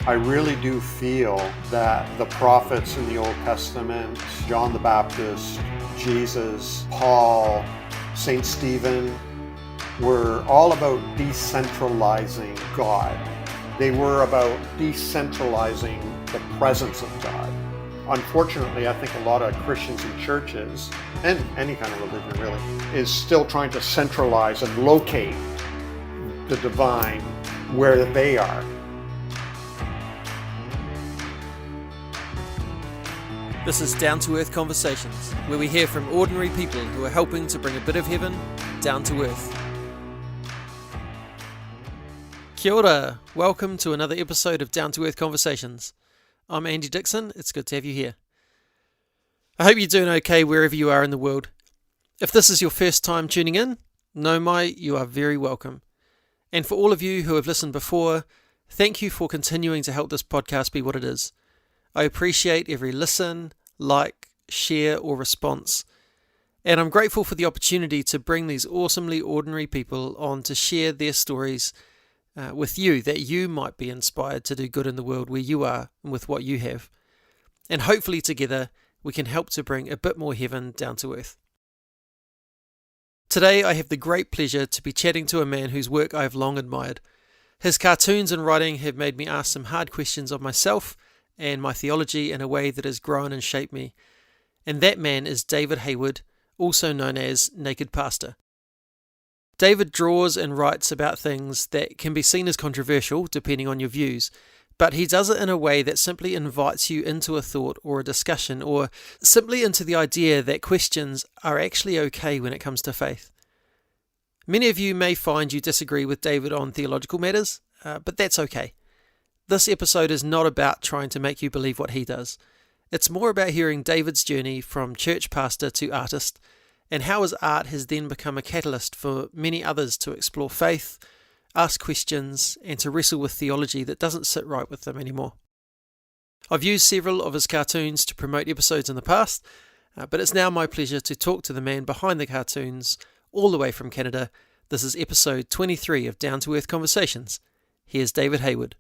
I really do feel that the prophets in the Old Testament, John the Baptist, Jesus, Paul, St. Stephen, were all about decentralizing God. They were about decentralizing the presence of God. Unfortunately, I think a lot of Christians and churches, and any kind of religion really, is still trying to centralize and locate the divine where they are. This is Down to Earth Conversations, where we hear from ordinary people who are helping to bring a bit of heaven down to earth. Kia ora, welcome to another episode of Down to Earth Conversations. I'm Andy Dixon, it's good to have you here. I hope you're doing okay wherever you are in the world. If this is your first time tuning in, no mai, you are very welcome. And for all of you who have listened before, thank you for continuing to help this podcast be what it is. I appreciate every listen, like, share or response. And I'm grateful for the opportunity to bring these awesomely ordinary people on to share their stories with you, that you might be inspired to do good in the world where you are and with what you have. And hopefully together we can help to bring a bit more heaven down to earth. Today I have the great pleasure to be chatting to a man whose work I have long admired. His cartoons and writing have made me ask some hard questions of myself and my theology in a way that has grown and shaped me. And that man is David Hayward, also known as Naked Pastor. David draws and writes about things that can be seen as controversial, depending on your views, but he does it in a way that simply invites you into a thought or a discussion, or simply into the idea that questions are actually okay when it comes to faith. Many of you may find you disagree with David on theological matters, but that's okay. This episode is not about trying to make you believe what he does. It's more about hearing David's journey from church pastor to artist, and how his art has then become a catalyst for many others to explore faith, ask questions, and to wrestle with theology that doesn't sit right with them anymore. I've used several of his cartoons to promote episodes in the past, but it's now my pleasure to talk to the man behind the cartoons, all the way from Canada. This is episode 23 of Down to Earth Conversations. Here's David Hayward.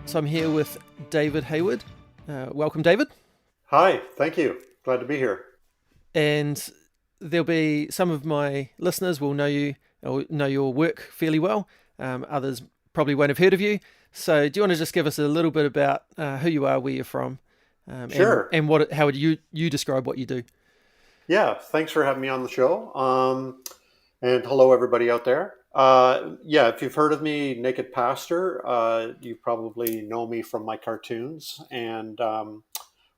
So I'm here with David Hayward. Welcome, David. Hi, thank you. Glad to be here. And there'll be some of my listeners will know you or know your work fairly well. Others probably won't have heard of you. So do you want to just give us a little bit about who you are, where you're from, Sure. and how would you describe what you do? Yeah, thanks for having me on the show. And hello, everybody out there. If you've heard of me, Naked Pastor, you probably know me from my cartoons, and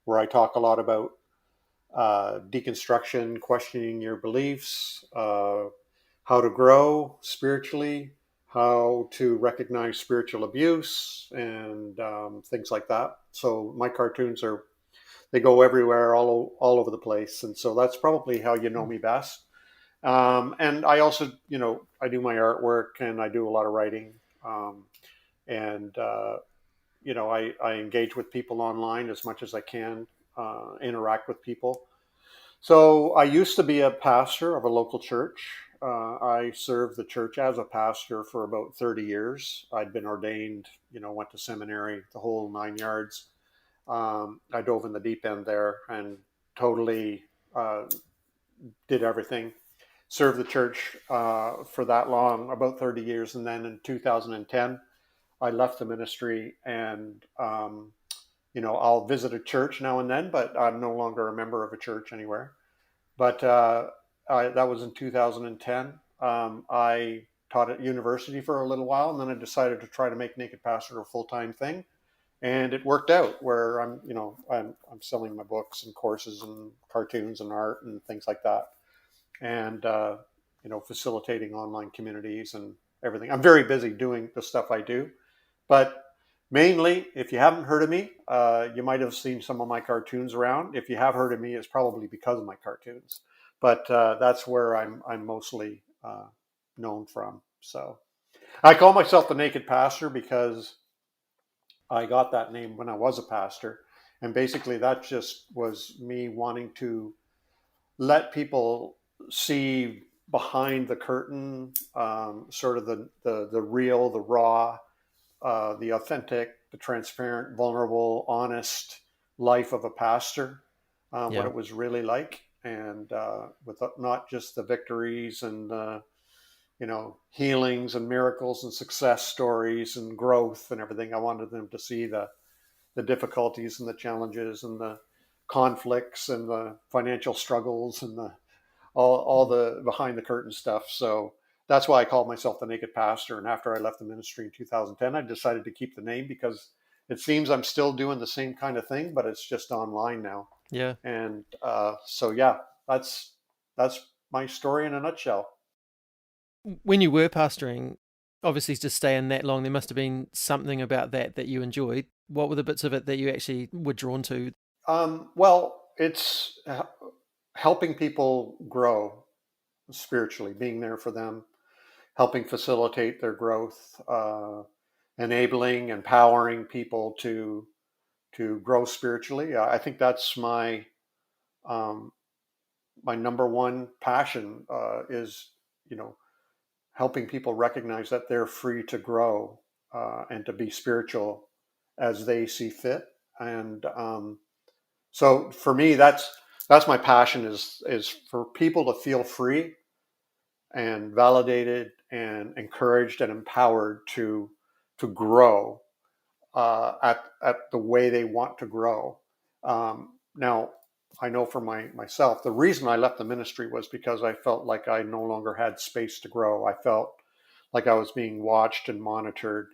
where I talk a lot about deconstruction, questioning your beliefs, how to grow spiritually, how to recognize spiritual abuse, and things like that. So my cartoons they go everywhere, all over the place, and so that's probably how you know me best. And I also, I do my artwork and I do a lot of writing. And I engage with people online as much as I can, interact with people. So I used to be a pastor of a local church. I served the church as a pastor for about 30 years. I'd been ordained, went to seminary, the whole 9 yards. I dove in the deep end there and totally did everything. Served the church for that long, about 30 years. And then in 2010, I left the ministry and, I'll visit a church now and then, but I'm no longer a member of a church anywhere. But that was in 2010. I taught at university for a little while, and then I decided to try to make Naked Pastor a full-time thing. And it worked out where I'm selling my books and courses and cartoons and art and things like that. And, facilitating online communities and everything. I'm very busy doing the stuff I do, but mainly, if you haven't heard of me, you might have seen some of my cartoons around. If you have heard of me, it's probably because of my cartoons, but that's where I'm mostly known from. So I call myself the Naked Pastor because I got that name when I was a pastor. And basically, that just was me wanting to let people see behind the curtain, sort of the real, the raw, the authentic, the transparent, vulnerable, honest life of a pastor, what Yeah. it was really like, and with not just the victories and healings and miracles and success stories and growth and everything. I wanted them to see the difficulties and the challenges and the conflicts and the financial struggles and the all the behind the curtain stuff. So that's why I called myself the Naked Pastor. And after I left the ministry in 2010, I decided to keep the name because it seems I'm still doing the same kind of thing, but it's just online now. Yeah. And so yeah, that's that's my story in a nutshell. When you were pastoring, obviously to stay in that long, there must have been something about that you enjoyed. What were the bits of it that you actually were drawn to? Well, it's helping people grow spiritually, being there for them, helping facilitate their growth, enabling, empowering people to grow spiritually. I think that's um, my number one passion, is you know helping people recognize that they're free to grow, and to be spiritual as they see fit. And so for me, that's my passion, is for people to feel free and validated and encouraged and empowered to grow, at the way they want to grow. Now, I know for myself, the reason I left the ministry was because I felt like I no longer had space to grow. I felt like I was being watched and monitored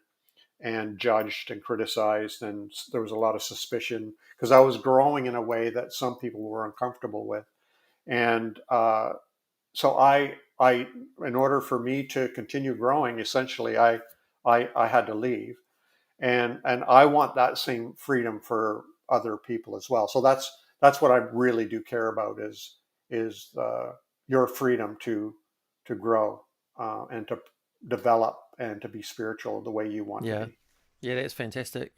and judged and criticized, and there was a lot of suspicion because I was growing in a way that some people were uncomfortable with. And so I, in order for me to continue growing, essentially, I had to leave, and I want that same freedom for other people as well. So that's what I really do care about, is your freedom to grow, and to develop and to be spiritual the way you want to Yeah. be. Yeah, that's fantastic.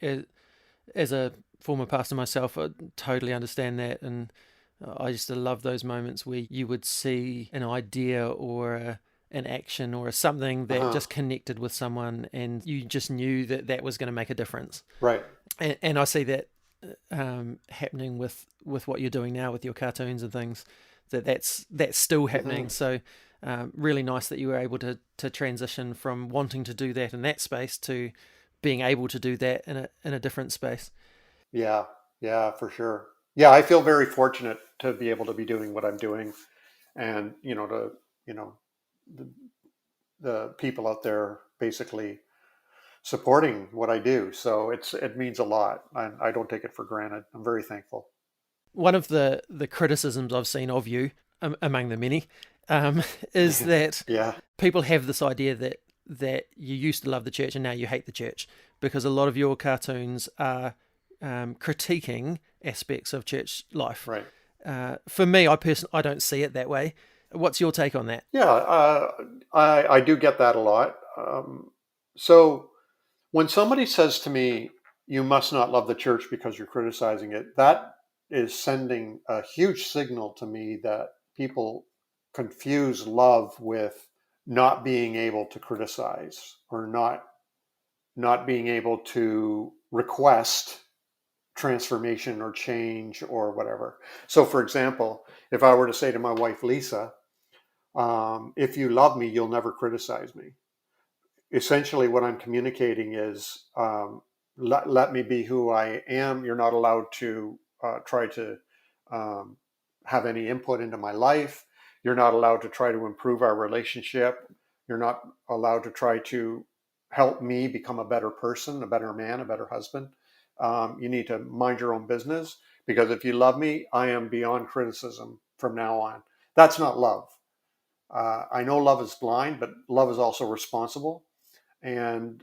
As a former pastor myself, I totally understand that. And I used to love those moments where you would see an idea or an action or something that Uh-huh. just connected with someone and you just knew that that was going to make a difference. Right. And I see that happening with what you're doing now with your cartoons and things. That's still Hmm. happening. So really nice that you were able to transition from wanting to do that in that space to being able to do that in a different space. Yeah. Yeah, for sure. Yeah, I feel very fortunate to be able to be doing what I'm doing, and to you know the, the people out there basically supporting what I do. So it means a lot, and I don't take it for granted. I'm very thankful. One of the criticisms I've seen of you, among the many, um, is that Yeah. people have this idea that you used to love the church and now you hate the church because a lot of your cartoons are critiquing aspects of church life. Right. For me, I don't see it that way. What's your take on that? Yeah. I do get that a lot. So when somebody says to me, "You must not love the church because you're criticizing it," that is sending a huge signal to me that people confuse love with not being able to criticize, or not being able to request transformation or change or whatever. So, for example, if I were to say to my wife, Lisa, if you love me, you'll never criticize me. Essentially, what I'm communicating is, let me be who I am. You're not allowed to try to um, have any input into my life. You're not allowed to try to improve our relationship. You're not allowed to try to help me become a better person, a better man, a better husband. You need to mind your own business, because if you love me, I am beyond criticism from now on. That's not love. I know love is blind, but love is also responsible. And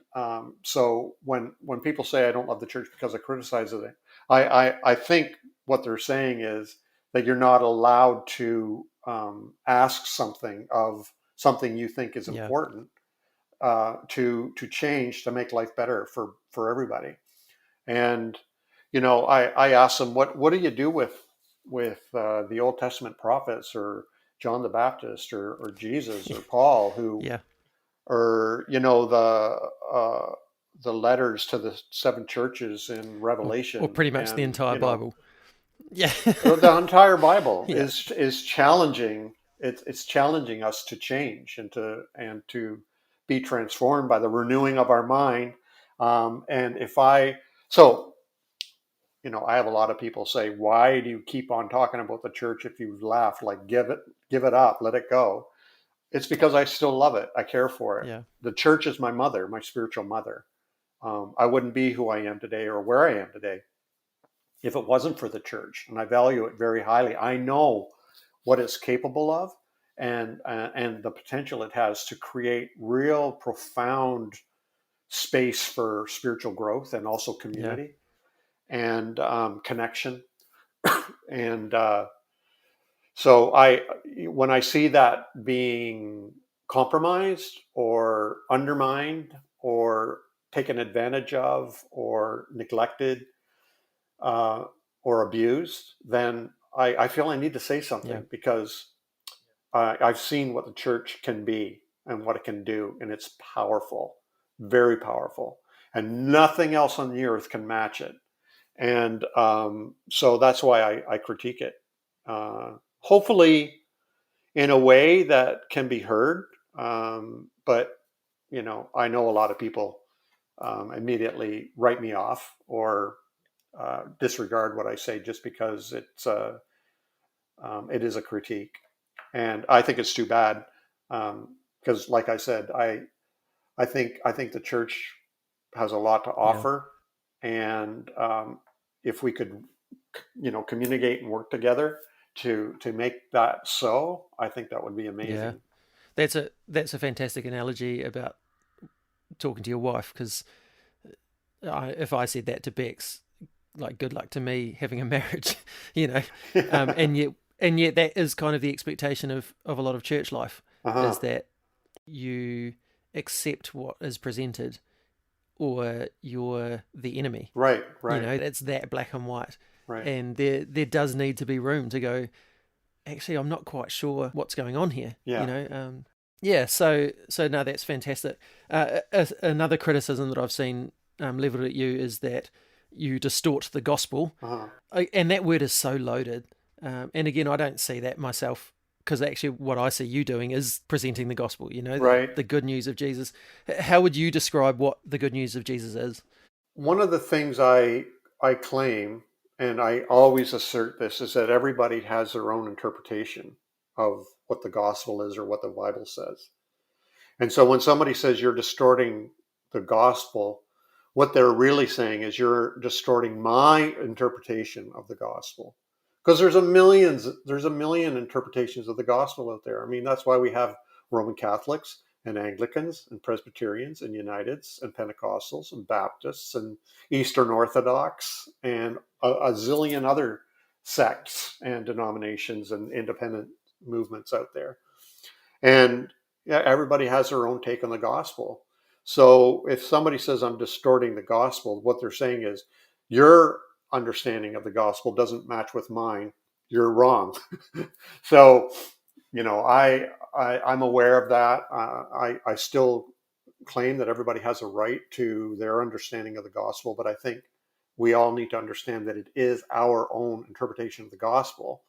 so when people say I don't love the church because I criticize it, I think what they're saying is that you're not allowed to ask something of something you think is Yeah, important, to change, to make life better for everybody. And I asked them, what do you do with the Old Testament prophets, or John the Baptist, or Jesus, or Paul, who, Yeah. or the letters to the seven churches in Or Revelation, pretty much the and entire Bible. Yeah. the entire Bible Yeah. is challenging. It's challenging us to change, and to be transformed by the renewing of our mind. And if I so I have a lot of people say, "Why do you keep on talking about the church if you've left? Like, give it up, let it go." It's because I still love it. I care for it. Yeah. The church is my mother, my spiritual mother. I wouldn't be who I am today or where I am today if it wasn't for the church, and I value it very highly. I know what it's capable of, and the potential it has to create real profound space for spiritual growth, and also Yeah. community, and connection. And so when I see that being compromised or undermined or taken advantage of or neglected, uh, or abused, then I feel I need to say Yeah. something, because I've seen what the church can be and what it can do, and it's powerful, very powerful, and nothing else on the earth can match it. And so that's why I critique it. Hopefully, in a way that can be heard. But I know a lot of people immediately write me off, or disregard what I say, just because it is a critique, and I think it's too bad, because, like I said, I think the church has a lot to Yeah. offer, and if we could, communicate and work together to make that so, I think that would be Yeah. amazing. That's a fantastic analogy about talking to your wife, because if I said that to Bex, like, good luck to me having a marriage, you know, Uh and yet that is kind of the expectation of a lot of church life, is huh. that you accept what is presented, or you're the enemy. Right. You Right. know, it's that black and white, Right. and there does need to be room to go, actually, I'm not quite sure what's going on here. Yeah. Yeah. So no, that's fantastic. Another criticism that I've seen leveled at you is that you distort the gospel, Uh huh. and that word is so loaded. And again, I don't see that myself, because actually, what I see you doing is presenting the gospel. Right. The good news of Jesus. How would you describe what the good news of Jesus is? One of the things I claim, and I always assert this, is that everybody has their own interpretation of what the gospel is, or what the Bible says. And so when somebody says you're distorting the gospel, what they're really saying is you're distorting my interpretation of the gospel. Because there's a million interpretations of the gospel out there. I mean, that's why we have Roman Catholics and Anglicans and Presbyterians and Uniteds and Pentecostals and Baptists and Eastern Orthodox and a zillion other sects and denominations and independent movements out there. And yeah, everybody has their own take on the gospel. So if somebody says I'm distorting the gospel, what they're saying is your understanding of the gospel doesn't match with mine. You're wrong. So I'm aware of that. I still claim that everybody has a right to their understanding of the gospel, but I think we all need to understand that it is our own interpretation of the gospel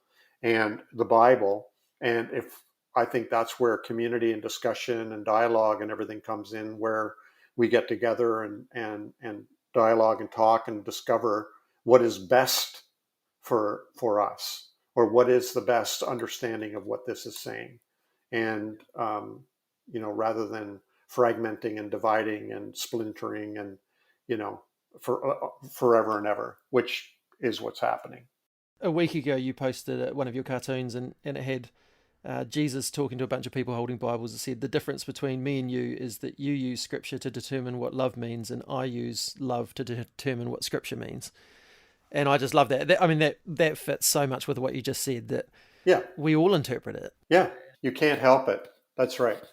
and the Bible. And if I think that's where community and discussion and dialogue and everything comes in, where we get together and dialogue and talk and discover what is best for us, or what is the best understanding of what this is saying. And rather than fragmenting and dividing and splintering and you know forever and ever, which is what's happening. A week ago, you posted one of your cartoons, and it had Jesus talking to a bunch of people holding Bibles. It said, the difference between me and you is that you use Scripture to determine what love means, and I use love to determine what Scripture means. And I just love that. I mean, that fits so much with what you just said, that Yeah. we all interpret it. Yeah. You can't help it. That's right.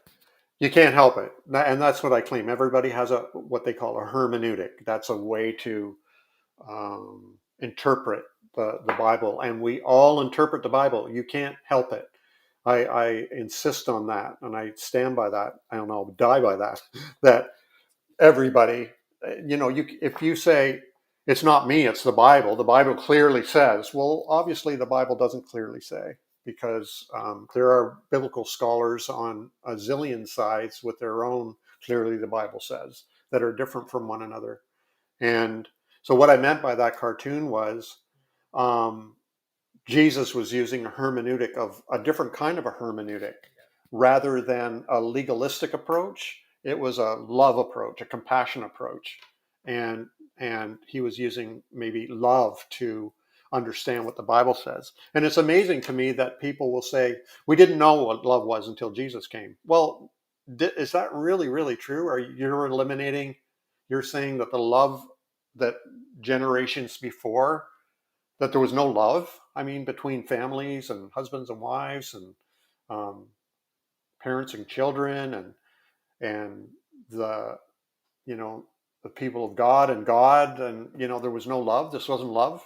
You can't help it. And that's what I claim. Everybody has a what they call a hermeneutic. That's a way to interpret the Bible, and we all interpret the Bible. You can't help it. I insist on that, and I stand by that. I don't know, die by that. That everybody, if you say it's not me, it's the Bible clearly says. Well, obviously, the Bible doesn't clearly say, because there are biblical scholars on a zillion sides with their own clearly the Bible says that are different from one another. And so, what I meant by that cartoon was, um, Jesus was using a hermeneutic of a different kind of a hermeneutic rather than a legalistic approach. It was a love approach, a compassion approach. And he was using maybe love to understand what the Bible says. And it's amazing to me that people will say, we didn't know what love was until Jesus came. Well, is that really, really true? Are you're eliminating, you're saying that the love that generations before, that there was no love. I mean, between families and husbands and wives and um, parents and children and the you know the people of God and there was no love. This wasn't love.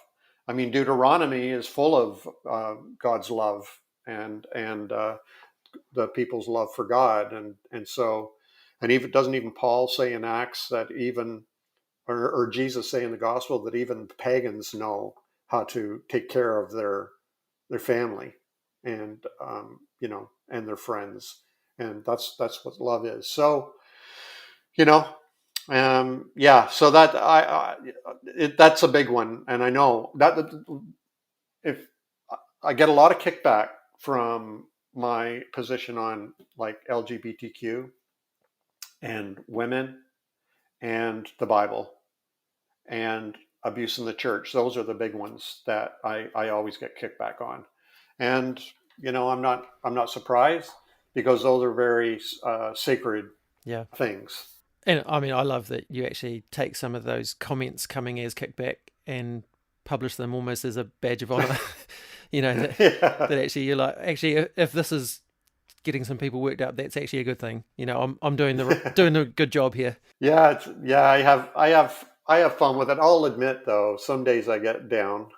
I mean, Deuteronomy is full of God's love and the people's love for God and so and even doesn't even Paul say in Acts that even or Jesus say in the gospel that even pagans know how to take care of their family and and their friends, and that's what love is. So you know yeah, so that that's a big one, and I know that if I get a lot of kickback from my position on like LGBTQ and women and the Bible and abuse in the church. Those are the big ones that I always get kickback on. And I'm not surprised, because those are very sacred Yeah. things. And I mean, I love that you actually take some of those comments coming as kickback and publish them almost as a badge of honor. That Yeah, actually you're like, actually, if this is getting some people worked up, that's actually a good thing. I'm doing a good job here. yeah, yeah. I have fun with it. I'll admit, though, some days I get down,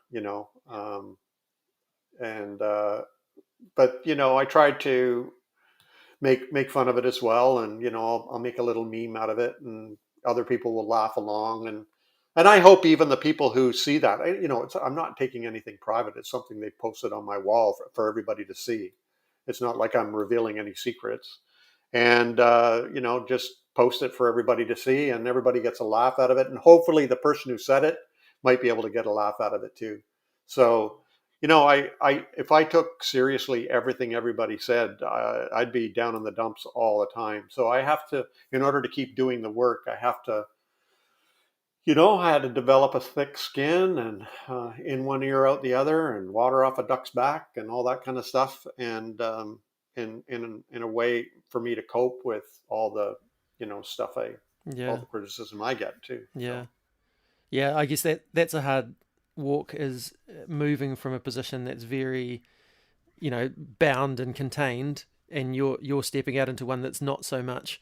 and but I try to make fun of it as well, and I'll make a little meme out of it, and other people will laugh along, and I hope even the people who see that, I'm not taking anything private. It's something they posted on my wall for everybody to see. It's not like I'm revealing any secrets, and just post it for everybody to see, and everybody gets a laugh out of it, and hopefully the person who said it might be able to get a laugh out of it too. So if I took seriously everything everybody said, I'd be down in the dumps all the time. So I have to, in order to keep doing the work, I have to, I had to develop a thick skin, and in one ear out the other, and water off a duck's back, and all that kind of stuff, and in a way for me to cope with all the stuff all Yeah, the criticism I get too. yeah, So yeah. I guess that's a hard walk, is moving from a position that's very bound and contained, and you're stepping out into one that's not so much,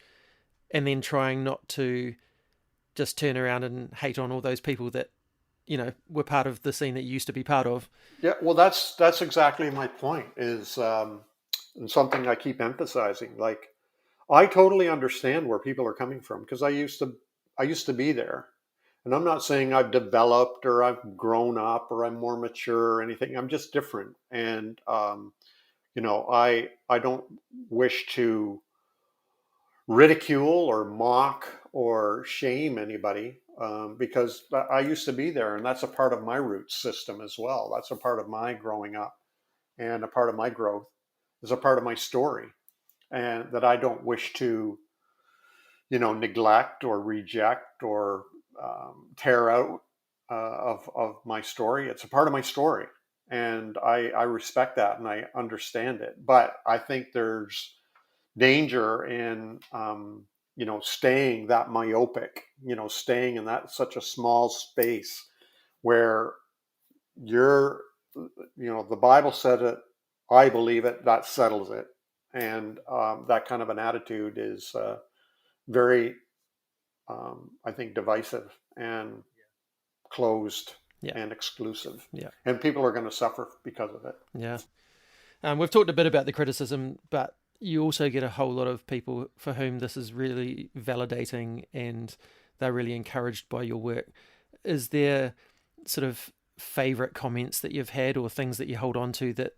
and then trying not to just turn around and hate on all those people that were part of the scene that you used to be part of. yeah, well, that's exactly my point. Is and something I keep emphasizing. Like, I totally understand where people are coming from, because I used to be there. And I'm not saying I've developed or I've grown up or I'm more mature or anything. I'm just different. And I don't wish to ridicule or mock or shame anybody, because I used to be there, and that's a part of my root system as well. That's a part of my growing up, and a part of my growth is a part of my story, and that I don't wish to neglect or reject or tear out of my story. It's a part of my story, and I respect that and I understand it. But I think there's danger in staying that myopic, staying in that such a small space where you're the Bible said it, I believe it, that settles it, and that kind of an attitude is very I think divisive, and closed Yeah. and exclusive, Yeah. and people are going to suffer because of it. Yeah. We've talked a bit about the criticism, but you also get a whole lot of people for whom this is really validating and they're really encouraged by your work. Is there sort of favorite comments that you've had or things that you hold on to that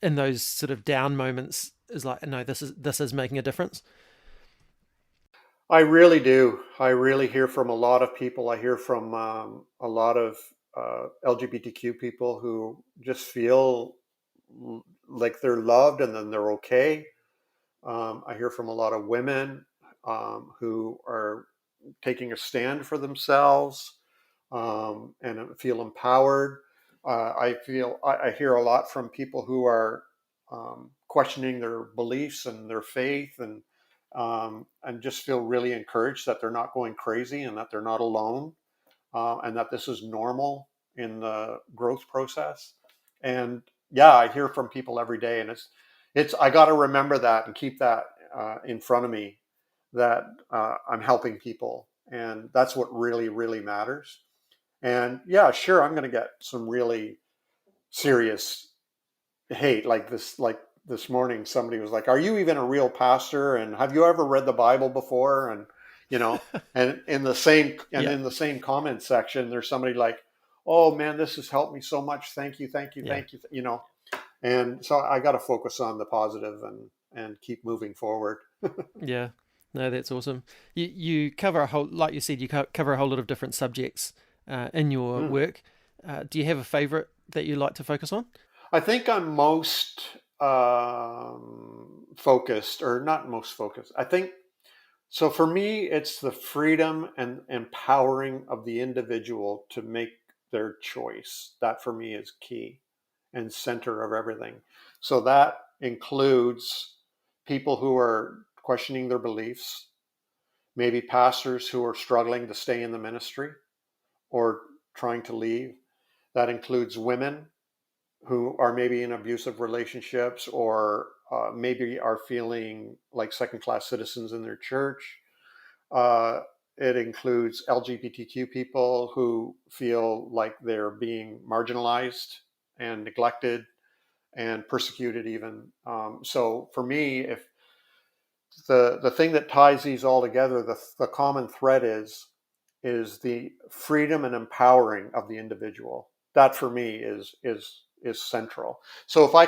in those sort of down moments is like, no, this is making a difference? I really do. I really hear from a lot of people. I hear from a lot of LGBTQ people who just feel like they're loved and then they're okay. I hear from a lot of women who are taking a stand for themselves and feel empowered. I hear a lot from people who are questioning their beliefs and their faith and just feel really encouraged that they're not going crazy and that they're not alone and that this is normal in the growth process. And yeah, I hear from people every day, and it's I got to remember that and keep that in front of me that I'm helping people, and that's what really really matters. And yeah, sure, I'm going to get some really serious hate like this morning somebody was like, are you even a real pastor, and have you ever read the Bible before? And you know, Yeah. in the same comment section there's somebody like, oh man, this has helped me so much, thank you, thank you, Yeah. thank you, you know. And so I got to focus on the positive and keep moving forward. Yeah. No, that's awesome. You cover a whole, like you said, you cover a whole lot of different subjects in your Mm. work. Do you have a favorite that you like to focus on? I think I'm most focused, or not most focused, I think. So for me, it's the freedom and empowering of the individual to make their choice. That for me is key and center of everything. So that includes people who are questioning their beliefs, maybe pastors who are struggling to stay in the ministry or trying to leave. That includes women who are maybe in abusive relationships or maybe are feeling like second class citizens in their church. uh, it includes LGBTQ people who feel like they're being marginalized and neglected and persecuted, even. So for me, if the thing that ties these all together, the common thread is the freedom and empowering of the individual. That for me is central. So if I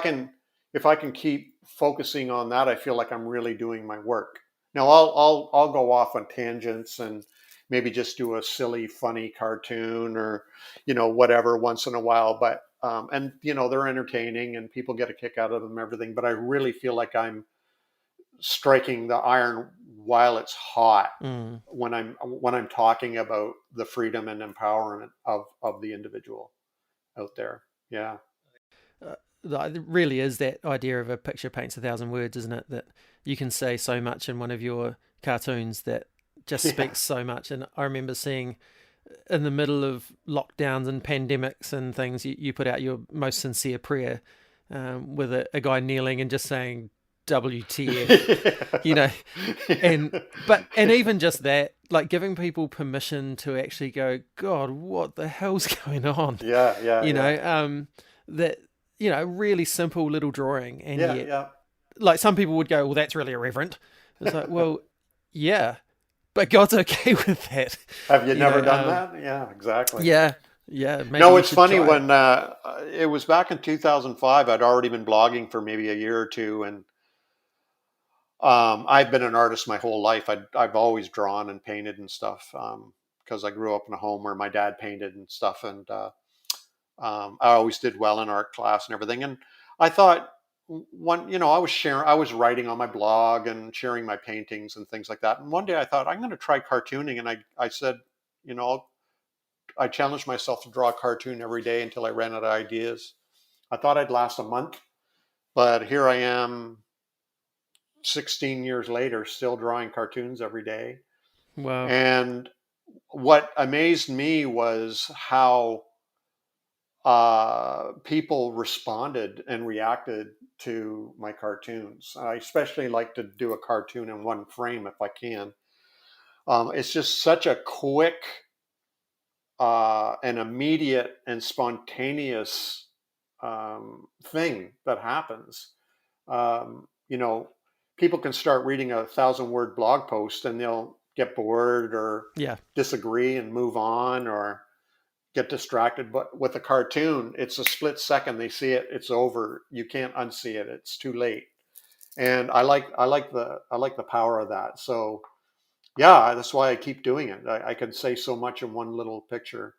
can keep focusing on that, I feel like I'm really doing my work. Now I'll go off on tangents and maybe just do a silly, funny cartoon or whatever once in a while, but and they're entertaining and people get a kick out of them, everything. But I really feel like I'm striking the iron while it's hot Mm. when I'm talking about the freedom and empowerment of the individual out there. Yeah. It really is that idea of a picture paints a thousand words, isn't it? That you can say so much in one of your cartoons that just Yeah. speaks so much. And I remember seeing in the middle of lockdowns and pandemics and things, you put out your most sincere prayer with a guy kneeling and just saying WTF, you know, and even just that, like giving people permission to actually go, God, what the hell's going on? Yeah, yeah, You yeah, know, that, really simple little drawing. And yeah, yet, yeah. like some people would go, well, that's really irreverent. It's like, well, yeah, but God's okay with that. Have you You never know, done that? Yeah, exactly. yeah, yeah, maybe No, you it's should funny try it. when it was back in 2005. I'd already been blogging for maybe a year or two, and I've been an artist my whole life. I've always drawn and painted and stuff because I grew up in a home where my dad painted and stuff, and I always did well in art class and everything. And I thought I was writing on my blog and sharing my paintings and things like that. And one day I thought I'm going to try cartooning, and I said, you know, I challenged myself to draw a cartoon every day until I ran out of ideas. I thought I'd last a month, but here I am 16 years later, still drawing cartoons every day. Wow. And what amazed me was how people responded and reacted to my cartoons. I especially like to do a cartoon in one frame if I can. It's just such a quick an immediate and spontaneous thing that happens. You know, people can start reading 1,000 word blog post and they'll get bored or Yeah. disagree and move on or get distracted. But with a cartoon, it's a split second. They see it, it's over. You can't unsee it. It's too late. And I like the power of that. So yeah, that's why I keep doing it. I can say so much in one little picture,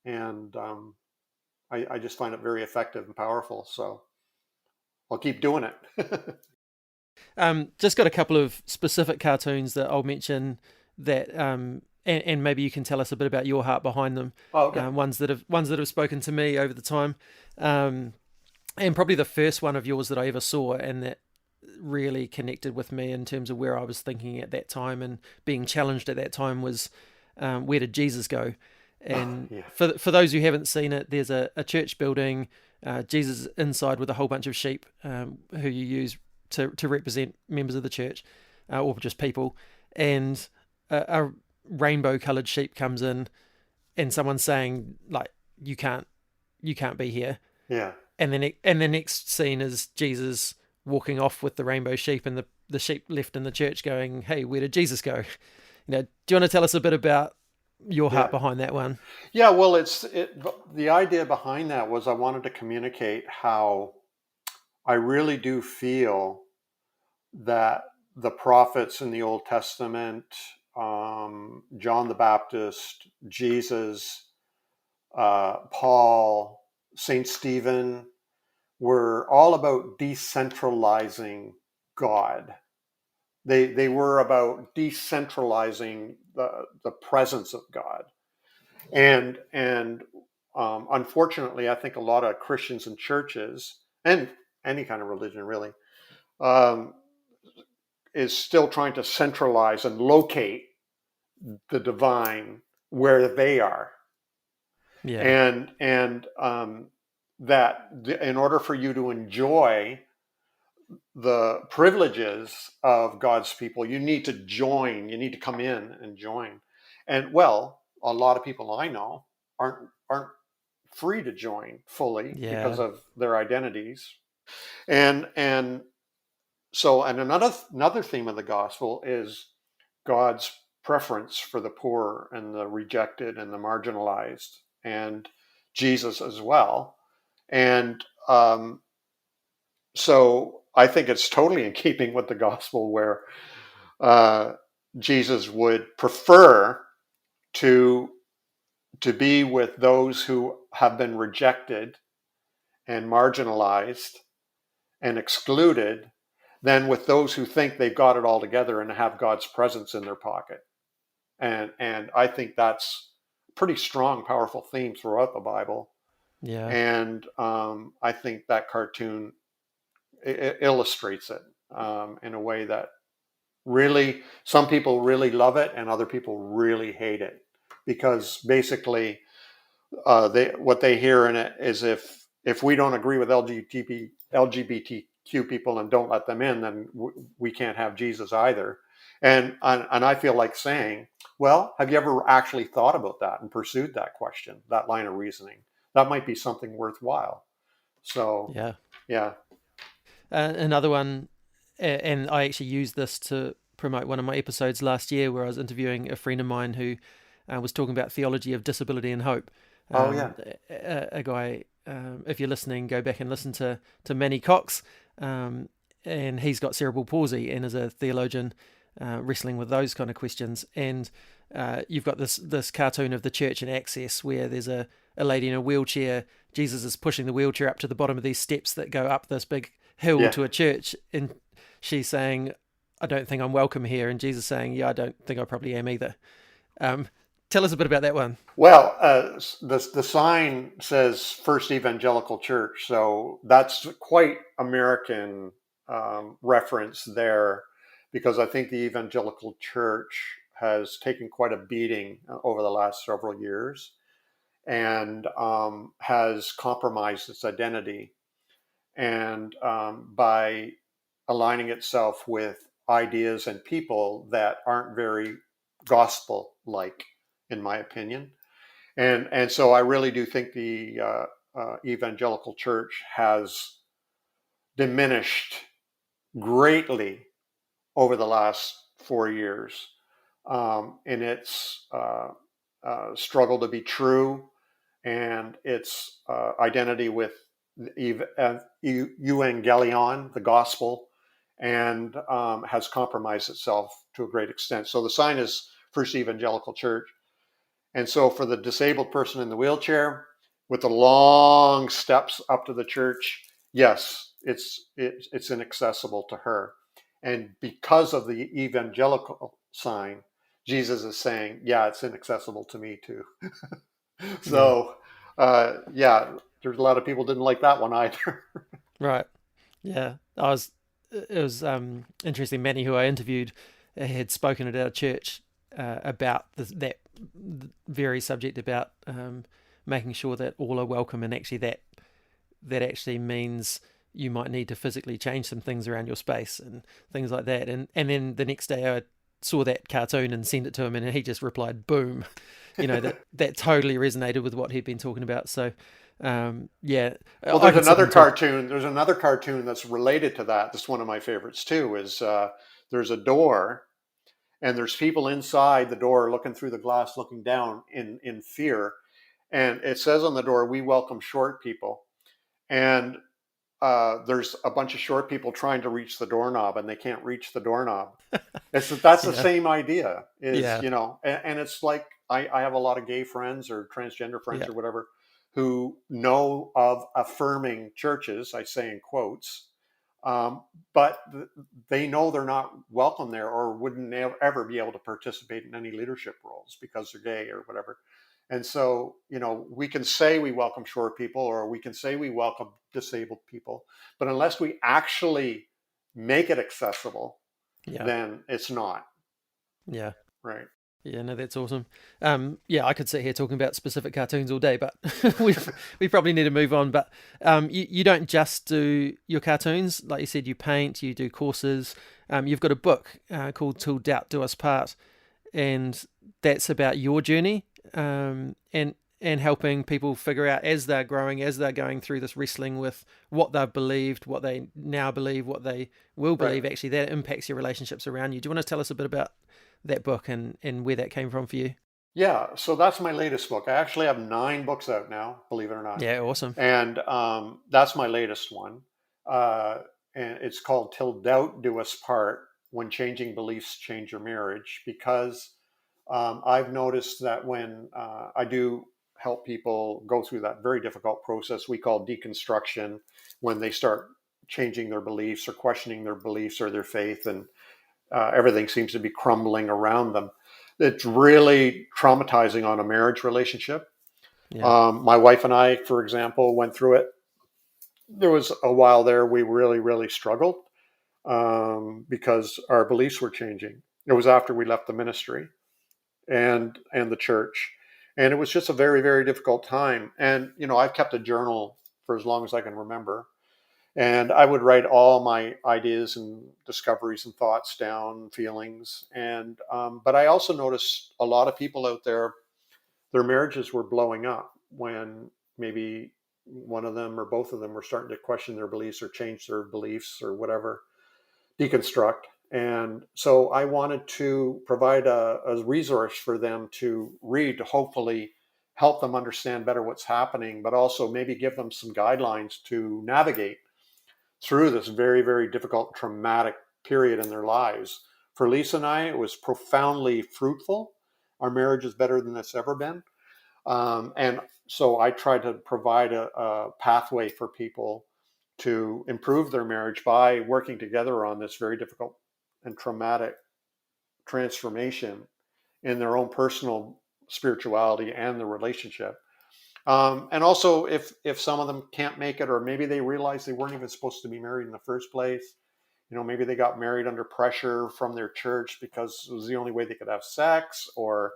and I just find it very effective and powerful. So I'll keep doing it. Just got a couple of specific cartoons that I'll mention that, and maybe you can tell us a bit about your heart behind them. Oh, okay. Ones that have spoken to me over the time, um, and probably the first one of yours that I ever saw, and that really connected with me in terms of where I was thinking at that time and being challenged at that time was, where did Jesus go? And Yeah, for those who haven't seen it, there's a church building, Jesus inside with a whole bunch of sheep, who you use to represent members of the church, or just people, and a rainbow coloured sheep comes in, and someone's saying like, you can't be here, yeah, and then and the next scene is Jesus walking off with the rainbow sheep, and the sheep left in the church going, hey, where did Jesus go? Do you want to tell us a bit about your heart yeah, behind that one? yeah. Well, the idea behind that was I wanted to communicate how I really do feel that the prophets in the Old Testament, John the Baptist, Jesus, Paul, Saint Stephen, were all about decentralizing God. They were about decentralizing the presence of God. And unfortunately, I think a lot of Christians and churches and any kind of religion really um, is still trying to centralize and locate the divine where they are, Yeah, and that in order for you to enjoy the privileges of God's people, you need to join. You need to come in and join. And well, a lot of people I know aren't free to join fully because yeah, of their identities. And so, and another theme of the gospel is God's preference for the poor and the rejected and the marginalized, and Jesus as well. And so I think it's totally in keeping with the gospel where uh, Jesus would prefer to to be with those who have been rejected and marginalized and excluded than with those who think they've got it all together and have God's presence in their pocket. And I think that's a pretty strong, powerful theme throughout the Bible. yeah, And I think that cartoon illustrates it in a way that really some people really love it and other people really hate it because basically they what they hear in it is if we don't agree with LGBTQ people and don't let them in, then we can't have Jesus either. And I feel like saying, well, have you ever actually thought about that and pursued that question, that line of reasoning? That might be something worthwhile. So, yeah. yeah. Another one, and I actually used this to promote one of my episodes last year where I was interviewing a friend of mine who was talking about theology of disability and hope. Oh, yeah. A guy, if you're listening, go back and listen to Manny Cox, and he's got cerebral palsy and is a theologian, wrestling with those kind of questions. And you've got this cartoon of the church and access where there's a lady in a wheelchair. Jesus is pushing the wheelchair up to the bottom of these steps that go up this big hill Yeah. to a church, and she's saying, I don't think I'm welcome here, and Jesus saying, yeah, I don't think I probably am either. um, Tell us a bit about that one. Well, the sign says First Evangelical Church, so that's quite American reference there, because I think the Evangelical Church has taken quite a beating over the last several years and has compromised its identity, and by aligning itself with ideas and people that aren't very gospel-like, in my opinion. And so I really do think the evangelical church has diminished greatly over the last 4 years in its struggle to be true and its identity with evangelion, the gospel, and has compromised itself to a great extent. So the sign is First Evangelical Church. And so for the disabled person in the wheelchair with the long steps up to the church, yes, it's inaccessible to her. And because of the evangelical sign, Jesus is saying, yeah, it's inaccessible to me too. Yeah. So, yeah, there's a lot of people didn't like that one either. Right. Yeah. I was. It was interesting. Manny, who I interviewed, had spoken at our church about that very subject about making sure that all are welcome, and actually that actually means you might need to physically change some things around your space and things like that. And then the next day I saw that cartoon and sent it to him, and he just replied, "Boom," that totally resonated with what he'd been talking about. So yeah, Well, I could sit and talk. There's another cartoon that's related to that. That's one of my favorites too. Is there's a door and there's people inside the door looking through the glass, looking down in fear. And it says on the door, "We welcome short people." And there's a bunch of short people trying to reach the doorknob, and they can't reach the doorknob. That's the Yeah, same idea. Is yeah, and it's like I have a lot of gay friends or transgender friends yeah, or whatever who know of affirming churches. I say in quotes, but they know they're not welcome there or wouldn't ever be able to participate in any leadership roles because they're gay or whatever. And so, we can say we welcome short people or we can say we welcome disabled people, but unless we actually make it accessible, yeah, then it's not, yeah. right? Yeah, no, that's awesome. Yeah, I could sit here talking about specific cartoons all day, but we probably need to move on. But you don't just do your cartoons, like you said. You paint, you do courses. You've got a book called "Till Doubt Do Us Part," and that's about your journey and helping people figure out as they're growing, as they're going through this wrestling with what they've believed, what they now believe, what they will Right. believe. Actually, that impacts your relationships around you. Do you want to tell us a bit about that book and where that came from for you? Yeah. So that's my latest book. I actually have 9 books out now, believe it or not. Yeah, awesome. And that's my latest one. Uh, and it's called Till Doubt Do Us Part, When Changing Beliefs Change Your Marriage, because I've noticed that when I do help people go through that very difficult process we call deconstruction, when they start changing their beliefs or questioning their beliefs or their faith, and everything seems to be crumbling around them. It's really traumatizing on a marriage relationship. Yeah, My wife and I, for example, went through it. There was a while there we really, really struggled because our beliefs were changing. It was after we left the ministry and the church, and it was just a very, very difficult time. And I've kept a journal for as long as I can remember, and I would write all my ideas and discoveries and thoughts down, feelings, and but I also noticed a lot of people out there, their marriages were blowing up when maybe one of them or both of them were starting to question their beliefs or change their beliefs or whatever, deconstruct. And so I wanted to provide a resource for them to read to hopefully help them understand better what's happening, but also maybe give them some guidelines to navigate through this very, very difficult, traumatic period in their lives. For Lisa and I, it was profoundly fruitful. Our marriage is better than it's ever been. And so I try to provide a pathway for people to improve their marriage by working together on this very difficult and traumatic transformation in their own personal spirituality and the relationship. And also, if some of them can't make it, or maybe they realize they weren't even supposed to be married in the first place, maybe they got married under pressure from their church because it was the only way they could have sex, or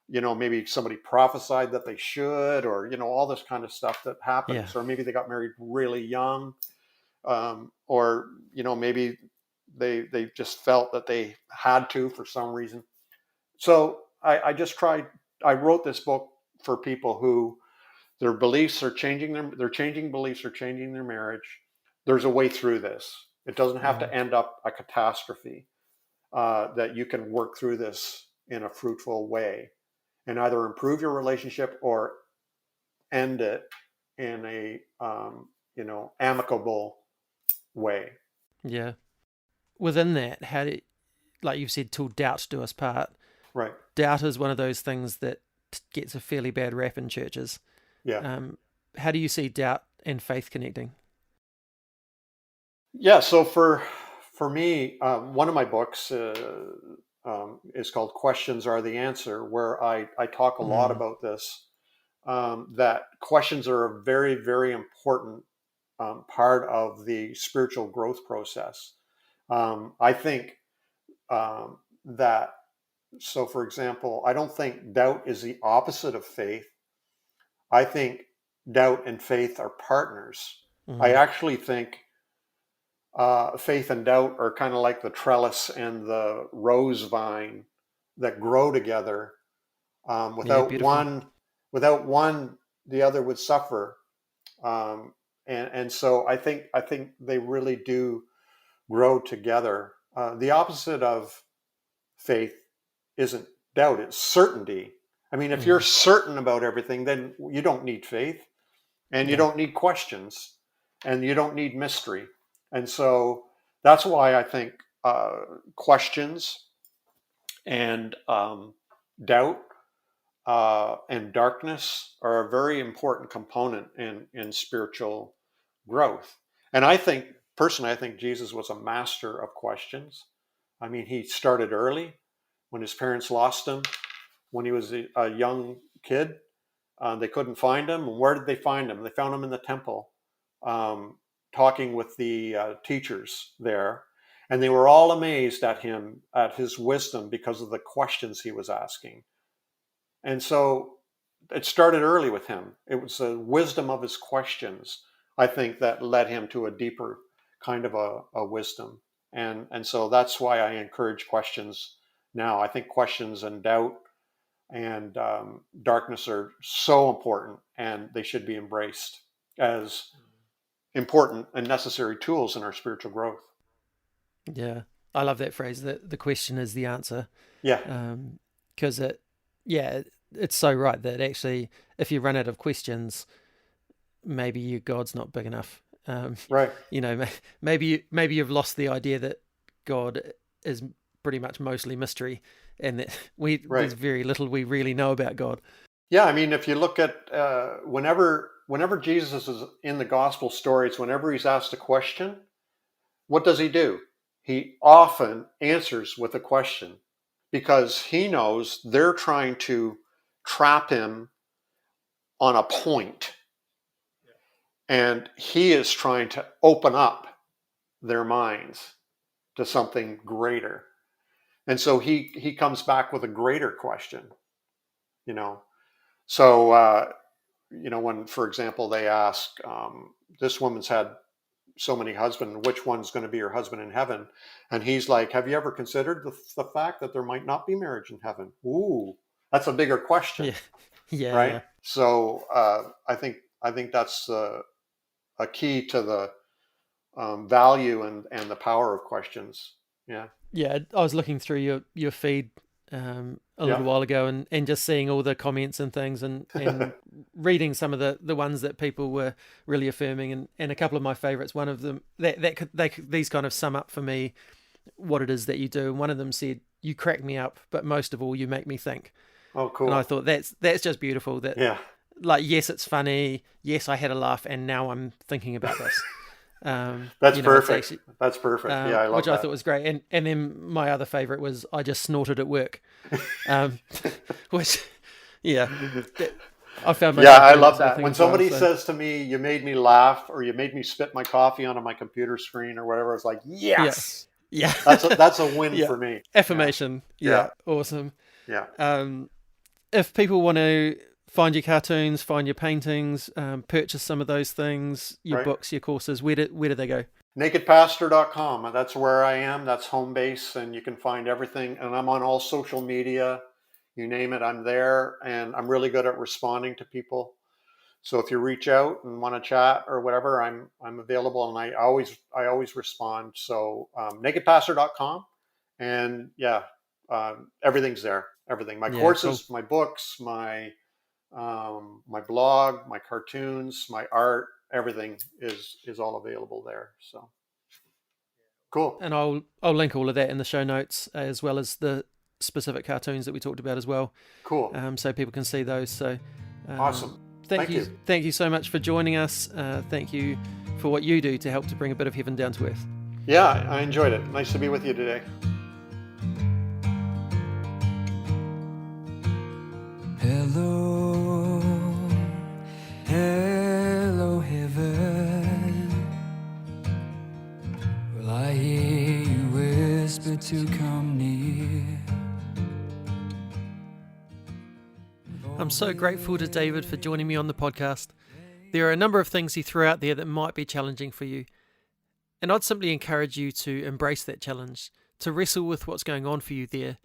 maybe somebody prophesied that they should, or all this kind of stuff that yeah, happens, or maybe they got married really young, or maybe they just felt that they had to for some reason. So I just tried. I wrote this book for people who their beliefs are changing they're changing beliefs or changing their marriage. There's a way through this. It doesn't have Mm. to end up a catastrophe. That you can work through this in a fruitful way and either improve your relationship or end it in a amicable way. Yeah. Within that, like you've said, till doubt do us part. Right. Doubt is one of those things that gets a fairly bad rap in churches. Yeah. How do you see doubt and faith connecting? Yeah. So for me, one of my books is called "Questions Are the Answer," where I talk a lot Mm. about this. That questions are a very, very important part of the spiritual growth process. I think that, so for example, I don't think doubt is the opposite of faith. I think doubt and faith are partners. I Mm. actually think faith and doubt are kind of like the trellis and the rose vine that grow together. Yeah, Without beautiful. one, the other would suffer. And so I think they really do grow together. The opposite of faith isn't doubt; it's certainty. I mean, if you're Mm. certain about everything, then you don't need faith, and you No. don't need questions, and you don't need mystery. And so that's why I think questions and doubt and darkness are a very important component in spiritual growth. And personally, I think Jesus was a master of questions. I mean, he started early when his parents lost him when he was a young kid. They couldn't find him. And where did they find him? They found him in the temple, um, talking with the teachers there. And they were all amazed at him, at his wisdom, because of the questions he was asking. And so it started early with him. It was the wisdom of his questions, I think, that led him to a deeper kind of a wisdom. And so that's why I encourage questions now. I think questions and doubt and darkness are so important, and they should be embraced as important and necessary tools in our spiritual growth. Yeah, I love that phrase. That the question is the answer, Yeah, because it's so right that actually, if you run out of questions, maybe your God's not big enough. right, Maybe you've lost the idea that God is pretty much mostly mystery, and that there's right. very little we really know about God. Yeah, I mean, if you look at whenever Jesus is in the gospel stories, whenever he's asked a question, what does he do? He often answers with a question because he knows they're trying to trap him on a point, and he is trying to open up their minds to something greater. And so he comes back with a greater question, you know. So when, for example, they ask, this woman's had so many husbands, which one's going to be her husband in heaven? And he's like, have you ever considered the fact that there might not be marriage in heaven? Ooh, that's a bigger question, Yeah, yeah, right? yeah, So I think that's a key to the value and the power of questions. Yeah, yeah. I was looking through your feed a yeah, little while ago, and just seeing all the comments and things, and reading some of the ones that people were really affirming, and a couple of my favorites. One of them these kind of sum up for me what it is that you do. And one of them said, "You crack me up, but most of all, you make me think." oh, And I cool. thought that's just beautiful. That, Yeah. like, yes, it's funny. Yes, I had a laugh, and now I'm thinking about this. That's It's perfect. actually, That's perfect. Yeah, I which love I that. thought was great. And then my other favorite was, I just snorted at work, um, which, yeah, that, I found Yeah, myself I doing that love sort of that. thing When as well. somebody So says to me, "You made me laugh," or "You made me spit my coffee onto my computer screen," or whatever, it's like, yeah, yes, yeah, that's a win yeah, for me. Yeah, affirmation. yeah, Yeah, awesome. yeah. Um, if people want to find your cartoons, find your paintings, purchase some of those things, your Right. books, your courses, where do they go? Nakedpastor.com. That's where I am. That's home base, and you can find everything. And I'm on all social media. You name it, I'm there, and I'm really good at responding to people. So if you reach out and want to chat or whatever, I'm available, and I always respond. So nakedpastor.com, and yeah, everything's there. Everything, my Yeah, cool. courses, my books, my blog, my cartoons, my art, everything is all available there. So cool, And I'll link all of that in the show notes, as well as the specific cartoons that we talked about as well, cool, so people can see those. So awesome. thank Thank you, you. thank you so much for joining us. Thank you for what you do to help to bring a bit of heaven down to earth. Yeah, I enjoyed it. Nice to be with you today. Hello, hello heaven. Will I hear you whisper to come near? I'm so grateful to David for joining me on the podcast. There are a number of things he threw out there that might be challenging for you, and I'd simply encourage you to embrace that challenge, to wrestle with what's going on for you there.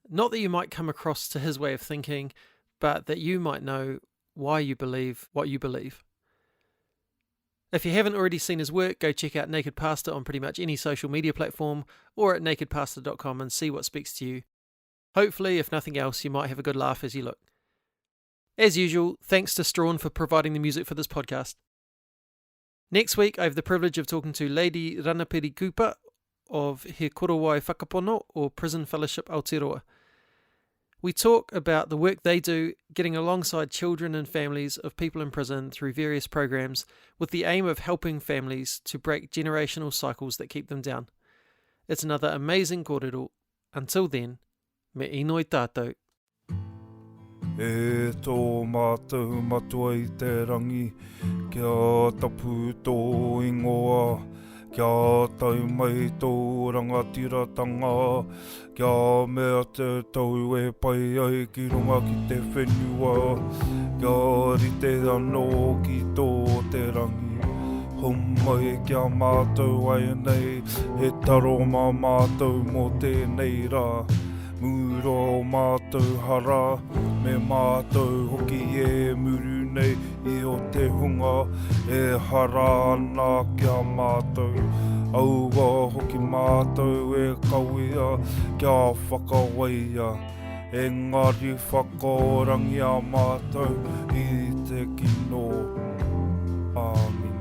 Not that you might come across to his way of thinking, but that you might know why you believe what you believe. If you haven't already seen his work, go check out Naked Pastor on pretty much any social media platform or at nakedpastor.com and see what speaks to you. Hopefully, if nothing else, you might have a good laugh as you look. As usual, thanks to Strahan for providing the music for this podcast. Next week, I have the privilege of talking to Lady Ranapiri Cooper of He Korowai Whakapono, or Prison Fellowship Aotearoa. We talk about the work they do, getting alongside children and families of people in prison through various programs, with the aim of helping families to break generational cycles that keep them down. It's another amazing kōrero. Until then, me inoi tātou. E tō mātou matua I te rangi, kia tapu tō ingoa, kia tau mai tō rangatiratanga, kia mea te tau e pai ai ki runga ki te whenua, kia rite anō ki tō te rangi. Homai kia mātou ai nei, he taro mā mātou mō tēnei rā. Muro mātou hara, me mātou hoki e muru nei I o te hunga, e hara ana kia mātou. Aua hoki mātou e kawea, kia whakawaia, engari whakaorangi a mātou I te kino. Amen.